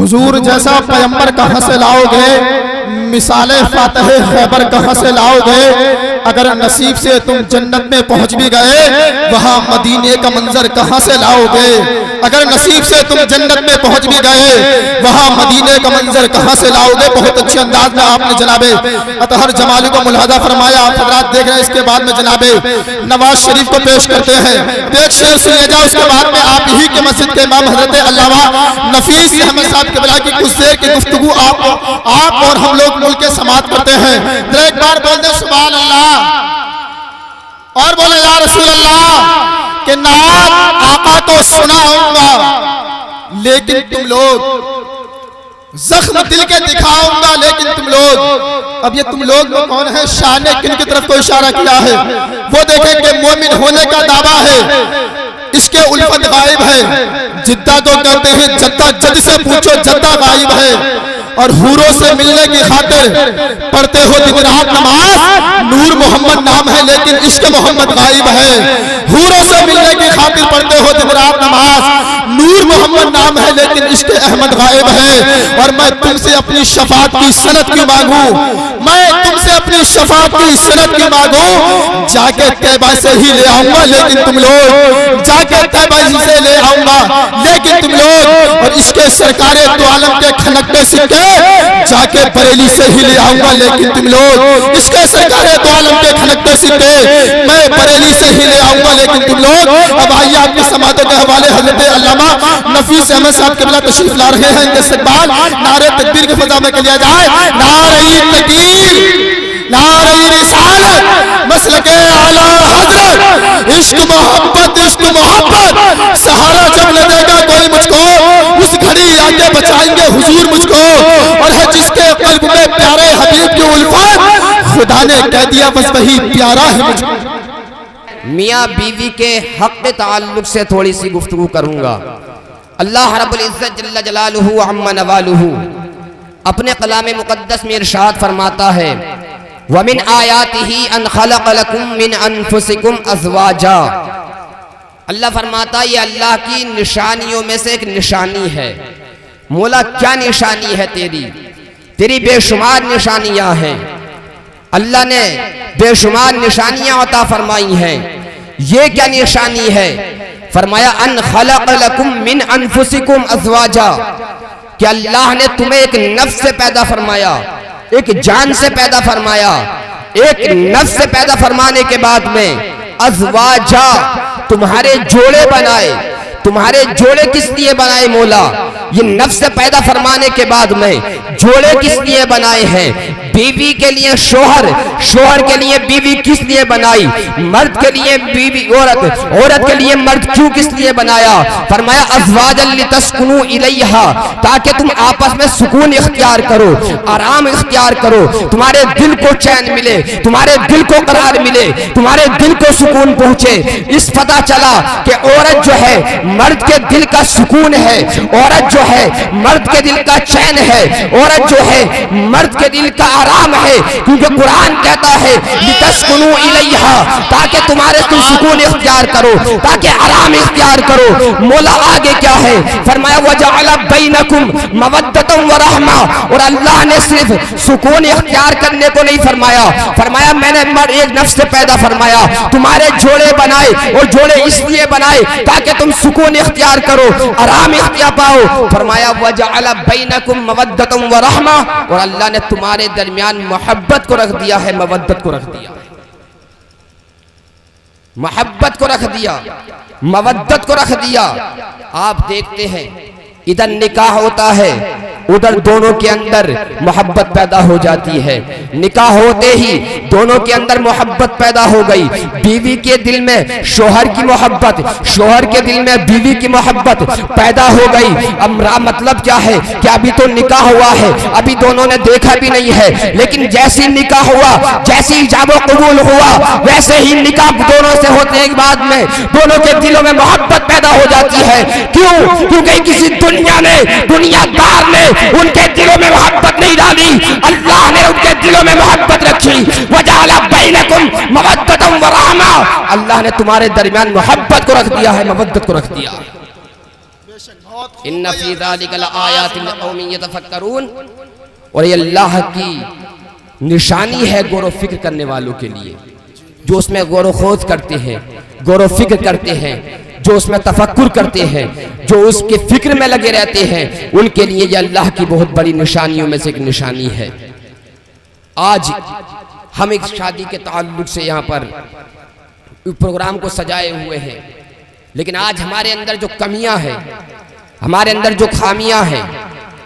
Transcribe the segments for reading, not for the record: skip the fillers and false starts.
हुजूर जैसा पैगंबर कहां से लाओगे, मिसाले फातह खैबर कहां से लाओगे। अगर नसीब से तुम जन्नत में पहुंच भी गए, वहां मदीने का मंजर कहां से लाओगे। अगर नसीब से तुम जन्नत में पहुंच भी गए, वहां मदीने का मंजर कहां से लाओगे। बहुत अच्छे अंदाज में आपने जनाबे अतहर जमाली को मुलाहजा फरमाया। आप हजरात देख रहे हैं। इसके बाद में जनाबे नवाज शरीफ को पेश करते हैं। एक शेर सुनिए जाओ। उसके बाद में आप ही के मस्जिद के इमाम हजरत अल्लामा नफीस अहमद साहब के बिला की कुछ देर की गुफ्तगू आप और हम लोग मुल्क के समाप्त करते हैं। तो एक बार बोल दे सुभान अल्लाह और बोले या रसूल अल्लाह के नात आका को सुनाऊंगा, लेकिन तुम लोग जख्म दिल के दिखाऊंगा, लेकिन तुम लोग। अब ये तुम लोग में कौन है? शाह ने किन की तरफ को इशारा किया है? वो देखें कि मोमिन होने का दावा है, इसके उल्फत गायब है। जिद्दा को कहते हैं जद्दा, जद से पूछो जद्दा गायब है। और हूरों से मिलने की खातिर पढ़ते हो दिन रात नमाज, नूर मोहम्मद नाम है लेकिन इश्क मोहम्मद गायब है। हूरों से मिलने की खातिर पढ़ते हो दिन रात नमाज, नूर मोहम्मद नाम है लेकिन इश्क अहमद गायब है। और मैं तुमसे अपनी शफाअत की सनद क्यों मांगू, मैं तुमसे अपनी शफाअत की सनद क्यों मांगू। जाके तैबा से ही ले आऊंगा, लेकिन तुम लोग जाके तैबा से ले आऊंगा, लेकिन तुम लोग। और इसके सरकारे तो आलम के खनकते सिक्के जाके बरेली से ही ले आऊंगा, लेकिन तुम लोग। इसके सरकारे तो आलम के खनकते सिक्के मैं बरेली से ही ले आऊंगा, लेकिन तुम लोग। अब आइए आपकी समातों के हवाले हजरत अल्लामा नफीस अहमद साहब के बिला तशरीफ ला रहे हैं। इनके इस्तकबाल नारे तकबीर के फजा में किया जाए। नारे तकबीर, नारे रिसालत, मसलके आला हजरत, इश्क मोहब्बत, इश्क मोहब्बत। सहारा जब लगेगा कोई मुझको, उस घड़ी आके बचाएंगे हुजूर मुझको। और है जिसके कल्ब में प्यारे हबीब की उल्फत, खुदा ने कह दिया बस वही प्यारा है मुझको। मियाँ बीवी के हक के ताल्लुक से थोड़ी सी गुफ्तगू करूंगा। अल्लाह रब्बुल इज्जत जल्ल जलालुहु अम्मा नवालुहु अपने कलाम मुक़द्दस में इरशाद फरमाता है, वमिन आयातिही अन खलक़ लकुम मिन अनफुसिकुम अज़वाजा। अल्लाह फरमाता ये अल्लाह की निशानियों में से एक निशानी है। मौला क्या निशानी है तेरी? तेरी बेशुमार निशानियां हैं। अल्लाह ने बेशुमार निशानियां अता फरमाई हैं। ये क्या निशानी है? फरमाया अन खलक़ लकुम मिन अनफुसिकुम अज़वाजा, कि अल्लाह ने तुम्हें एक नफ्स से पैदा फरमाया, एक जान से पैदा फरमाया। एक नफ्स से पैदा फरमाने के बाद में अज़वाजा तुम्हारे जोड़े बनाए। तुम्हारे जोड़े किस लिए बनाए मौला? ये नफ्स से पैदा फरमाने के बाद में जोड़े किस लिए बनाए हैं? बीवी के लिए शोहर, शोहर के लिए बीवी किस लिए बनाई? मर्द के लिए बीवी औरत, औरत के लिए मर्द क्यों किस लिए बनाया? फरमाया अज़वाजन लितस्कुनू इलैहा, ताकि तुम आपस में सुकून इख्तियार करो, आराम इख्तियार करो, तुम्हारे दिल को चैन मिले, तुम्हारे दिल को करार मिले, तुम्हारे दिल को सुकून पहुंचे। इस पता चला कि औरत जो है मर्द के दिल का सुकून है, औरत जो है मर्द के दिल का चैन है, औरत जो है मर्द के दिल का आराम है। क्योंकि कुरान कहता है लितस्कुनू इलैहा, ताकि तुम्हारे तुम सुकून इख्तियार करो, ताकि आराम इख्तियार करो। मौला आगे क्या है? फरमाया वजअल बैनकुम मवद्दतन व रहमा। और अल्लाह ने सिर्फ सुकून इख्तियार करने को नहीं फरमाया, फरमाया मैंने एक नफ्स से पैदा फरमाया, तुम्हारे जोड़े बनाए। और जोड़े इसलिए बनाए ताकि तुम सुकून इख्तियार करो, आराम इख्तियार पाओ। फरमाया वजअल बैनकुम मवद्दतन व रहमा। और अल्लाह ने तुम्हारे दरमियान मोहब्बत को रख दिया है, मवद्दत को रख दिया, मोहब्बत को रख दिया, मवद्दत को रख दिया। आप देखते हैं इधर निकाह होता है, उधर दोनों के अंदर मोहब्बत पैदा हो जाती है। निकाह होते ही दोनों के अंदर मोहब्बत पैदा हो गई। बीवी के दिल में शोहर की मोहब्बत, शोहर के दिल में बीवी की मोहब्बत पैदा हो गई। अब मतलब क्या है कि अभी तो निकाह हुआ है, अभी दोनों ने देखा भी नहीं है, लेकिन जैसे निकाह हुआ, जैसे इजाब कबूल हुआ, वैसे ही निकाह दोनों से होने के बाद में दोनों के दिलों में मोहब्बत पैदा हो जाती है। क्यों? क्योंकि किसी दुनिया ने, दुनियादार ने उनके दिलों में मोहब्बत नहीं डाली, अल्लाह ने उनके दिलों में मोहब्बत रखी। वजअल बैनकुम मवद्दतन व रहमा, अल्लाह ने तुम्हारे दरमियान मोहब्बत को रख दिया है, मवद्दत को रख दिया। इन्ना फी ज़ालिका लआयातिन लिक़ौमिन यतफ़क्करून। और ये अल्लाह की निशानी है गौर व फिक्र करने वालों के लिए, जो उसमें गौर व खोज करते हैं, गौर व फिक्र करते हैं, जो उसमें तफक्कुर करते हैं, जो उसके फिक्र में लगे रहते हैं, उनके लिए ये अल्लाह की बहुत बड़ी निशानियों में से एक निशानी है। आज हम एक शादी के ताल्लुक से यहाँ पर प्रोग्राम को सजाए हुए हैं, लेकिन आज हमारे अंदर जो कमियां हैं, हमारे अंदर जो खामियां हैं,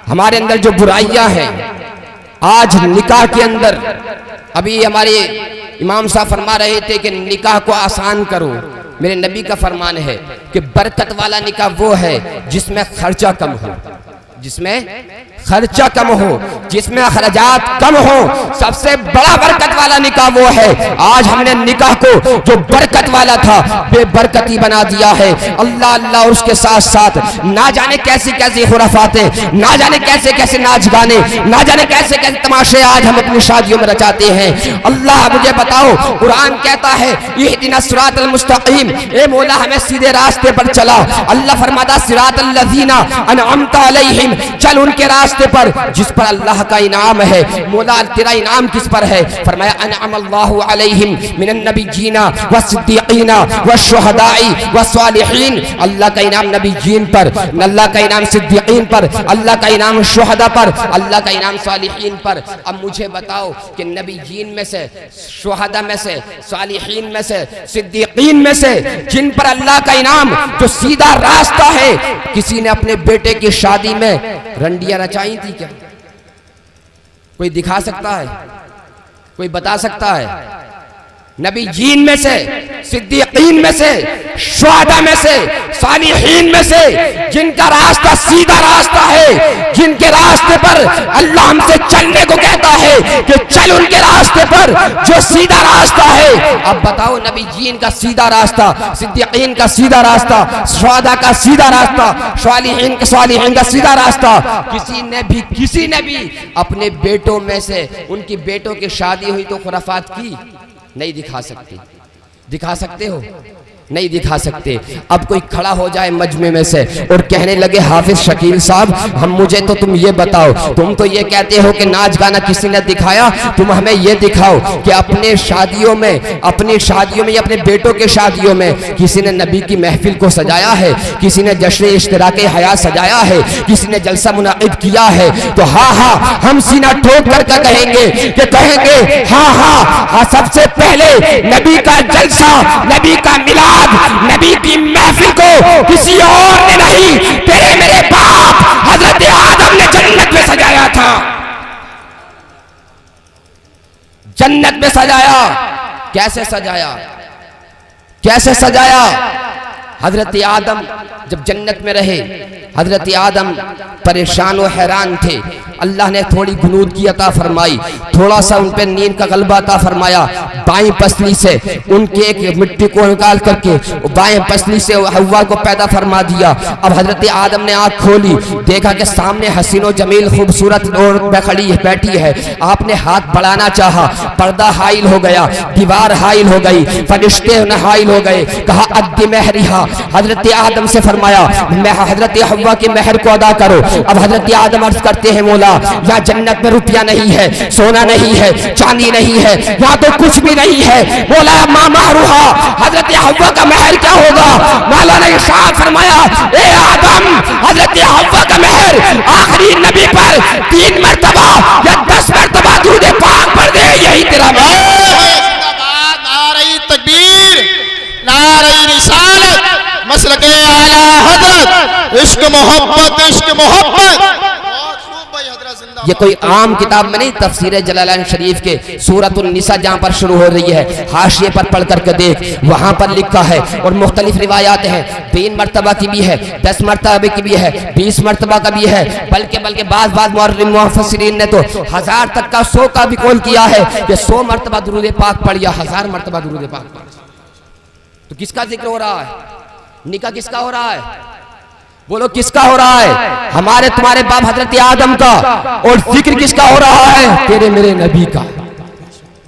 हमारे अंदर जो बुराइयां हैं, आज निकाह के अंदर अभी हमारे इमाम साहब फरमा रहे थे कि निकाह को आसान करो। मेरे नबी का फरमान है कि बरकत वाला निकाह वो है जिसमें खर्चा कम हो, जिसमें खर्चा कम हो, जिसमें अखराजात कम हो। सबसे बड़ा बरकत वाला निकाह वो है। आज हमने निकाह को जो बरकत वाला था बेबरकती बना दिया है। अल्लाह अल्लाह, उसके साथ साथ ना जाने कैसी कैसी खुराफातें, ना जाने कैसे कैसे नाच गाने, ना जाने कैसे कैसे तमाशे आज हम अपनी शादियों में रचाते हैं। अल्लाह मुझे बताओ, कुरान कहता है इहदिना सिरातल मुस्तकीम, ए मौला हमें सीधे रास्ते पर चला। अल्लाह फरमाता सिरातल लज़ीना अनअमता अलैहिम, चल उनके रास्ते पर जिस पर अल्लाह का इनाम है। मौला तेरा इनाम किस पर है? फरमाया अनअमल्लाहु अलैहिम मिनन नबिय्यीना वस्सिद्दीकीना वश्शुहदाई वस्सालिहीन। अल्लाह का इनाम नबिय्यीन पर, अल्लाह का इनाम सिद्दीकीन पर, अल्लाह का इनाम शुहदा पर, अल्लाह का इनाम सालिहीन पर। अब मुझे बताओ कि नबिय्यीन में से, शुहदा में से, सालिहीन में से, सिद्दीकीन में से जिन पर अल्लाह का इनाम जो सीधा रास्ता है, किसी ने अपने बेटे की शादी में रंडियां रचाई थी क्या? कोई दिखा सकता है? कोई बता सकता है? नबीयीन में से, सिद्दीकीन में से, शुहदा में से, सालिहीन में से जिनका रास्ता सीधा रास्ता है, जिनके रास्ते पर अल्लाह हमसे चलने को कहता है कि चल उनके रास्ते पर जो सीधा रास्ता है। अब बताओ, नबीयीन का सीधा रास्ता, सिद्दीकीन का सीधा रास्ता, शुहदा का सीधा रास्ता, सालिहीन का सीधा रास्ता, किसी ने भी अपने बेटों में से उनकी बेटों की शादी हुई तो खुराफात की नहीं दिखा सकती। दिखा सकते हो? नहीं दिखा सकते। अब कोई खड़ा हो जाए मजमे में से और कहने लगे हाफिज शकील साहब, हम मुझे तो तुम ये बताओ, तुम तो ये कहते हो कि नाच गाना किसी ने दिखाया, तुम हमें ये दिखाओ कि अपने शादियों में, अपनी शादियों में या अपने बेटों के शादियों में किसी ने नबी की महफिल को सजाया है, किसी ने जश्न इश्तिराके हयात सजाया है, किसी ने जलसा मुनाकिद किया है? तो हाँ हाँ, हम सीना ठोक कर कहेंगे हाँ, सबसे पहले नबी का जलसा, नबी का मिलाद, नबी की महफिल को किसी और ने नहीं, तेरे मेरे बाप हजरत आदम ने जन्नत में सजाया था। जन्नत में सजाया। कैसे सजाया? कैसे सजाया? हजरत आदम जब जन्नत में रहे, हजरत आदम परेशान और हैरान थे। अल्लाह ने थोड़ी गुनूद की अता फरमाई, थोड़ा सा उन पर नींद का गलबा अता फरमाया। बाएं पसली से उनके एक मिट्टी को निकाल करके बाएं पसली से हव्वा को पैदा फरमा दिया। अब हजरत आदम ने आंख खोली, देखा कि सामने हसीनो जमील खूबसूरत औरत खड़ी बैठी है। आपने हाथ बढ़ाना चाहा, पर्दा हाइल हो गया, दीवार हाइल हो गई, फरिश्ते हाइल हो गए। कहा अद्दी महरिहा, हजरत आदम से फरमाया मैं हजरत हव्वा के महर को अदा करो। अब हजरत आदम अर्ज करते हैं मौला, यहाँ जन्नत में रुपया नहीं है, सोना नहीं है, चांदी नहीं है, यहाँ तो कुछ भी नहीं है। बोला माँ महरुहा, हजरत हव्वा का महर क्या होगा? मौला ने इरशाद फरमाया ए आदम, हजरत हव्वा का महर आखिरी नबी पर 3 मरतबा या 10 मरतबा दुरूद पाक पढ़ दे, यही तेरा नारे तकबीर, नारे रिसालत, मसलके आला हजरत, इश्क मोहब्बत, इश्क मोहब्बत। ये कोई आम किताब में नहीं, तफसीर जलालैन शरीफ के सूरतुन निसा जहाँ पर शुरू हो रही है, हाशिए पर पढ़ करके देख, वहाँ पर लिखा है। और मुख्तलिफ रिवायात हैं, 3 मरतबा की भी है, 10 मरतबा की भी है, 20 मरतबा का भी है, बल्कि बाज़ मुफस्सिरीन ने तो 1000 तक का 100 का भी कौल किया है कि 100 मरतबा दुरूद पाक पढ़ या 1000 मरतबा दुरूद पाक पढ़। तो किसका जिक्र हो रहा है? निकाह किसका हो रहा है? बोलो किसका हो रहा है? हमारे तुम्हारे बाप हजरत आदम का। और जिक्र किसका हो रहा है? तेरे मेरे नबी का।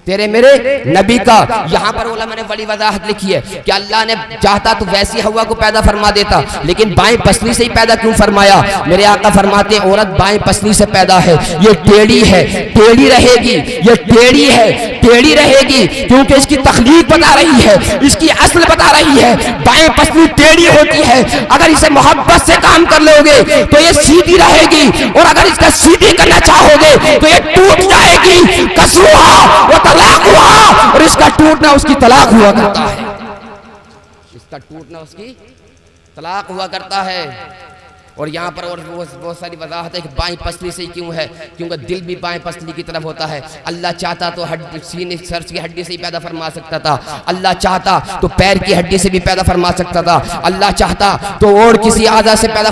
तेरे मेरे नबी का। यहाँ पर उलमा ने बड़ी वजाहत लिखी है कि अल्लाह ने चाहता तो वैसी हवा को पैदा फरमा देता, लेकिन बाएं पसली से ही पैदा क्यों फरमाया? मेरे आका फरमाते हैं औरत बाएं पसली से पैदा है, ये टेढ़ी है, टेढ़ी रहेगी, ये टेढ़ी है, टेढ़ी रहेगी, क्योंकि इसकी तखलीक बता रही है, इसकी असल बता रही है। बाएं पसली टेढ़ी होती है, अगर इसे मोहब्बत से काम कर लोगे तो ये सीधी रहेगी, और अगर इसका सीधी करना चाहोगे तो ये टूट जाएगी। कसुआ वो तलाक हुआ, और इसका टूटना उसकी तलाक हुआ करता है, इसका टूटना उसकी तलाक हुआ करता है। और यहाँ पर और बहुत सारी वजाहत है कि बाएं पसली से ही क्यों है, क्योंकि दिल भी बाएं पसली की तरफ होता है। अल्लाह चाहता तो सीने सर्च की हड्डी से ही पैदा फरमा सकता था, अल्लाह चाहता तो पैर की हड्डी से भी पैदा फरमा सकता था, अल्लाह चाहता तो और किसी आज़ा से पैदा